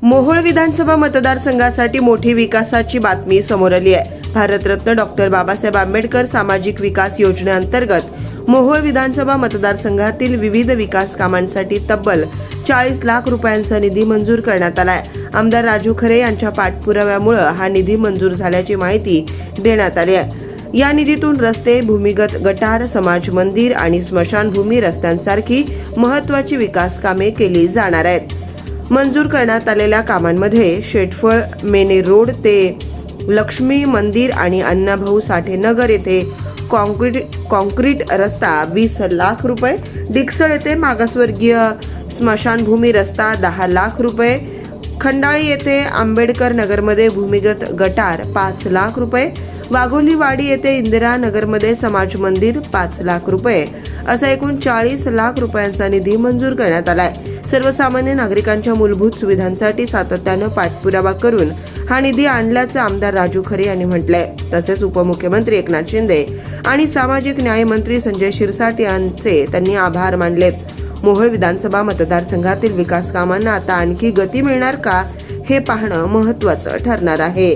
मोहोळ विधानसभा मतदारसंघासाठी मोठी विकासाची बातमी समोर आली आहे। भारतरत्न डॉक्टर बाबासाहेब आंबेडकर सामाजिक विकास योजनेअंतर्गत मोहोळ विधानसभा मतदारसंघातील विविध विकास कामांसाठी तब्बल 40 लाख रुपयांचा निधी मंजूर करण्यात आलाय। आमदार राजू खरे यांच्या पाठपुराव्यामुळे हा निधी मंजूर झाल्याची माहिती देण्यात आली आहे। या निधीतून रस्ते, भूमिगत गटार, समाज मंदिर आणि स्मशानभूमी रस्त्यांसारखी महत्त्वाची विकास कामे केली जाणार आहेत। मंजूर करण्यात आलेल्या कामांमध्ये शेटफळ मेने रोड ते लक्ष्मी मंदिर आणि अण्णाभाऊ साठे नगर येथे कॉन्क्रीट रस्ता 20 लाख रुपये, डिक्सळ येथे मागासवर्गीय स्मशानभूमी रस्ता 10 लाख रुपये, खंडाळी येथे आंबेडकर नगरमध्ये भूमिगत गटार 5 लाख रुपये, वाघोलीवाडी येथे इंदिरा नगरमध्ये समाज मंदिर 5 लाख रुपये असा एकूण 40 लाख रुपयांचा निधी मंजूर करण्यात आलाय। सर्वसामान्य नागरिकांच्या मूलभूत सुविधांसाठी सातत्यानं पाठपुरावा करून हा निधी आणल्याचं आमदार राजू खरे यांनी म्हटलंय। तसेच उपमुख्यमंत्री एकनाथ शिंदे आणि सामाजिक न्याय मंत्री संजय शिरसाट यांचे त्यांनी आभार मानलेत। मोहोळ विधानसभा मतदारसंघातील विकास कामांना आता आणखी गती मिळणार का हे पाहणं महत्त्वाचं ठरणार आहे।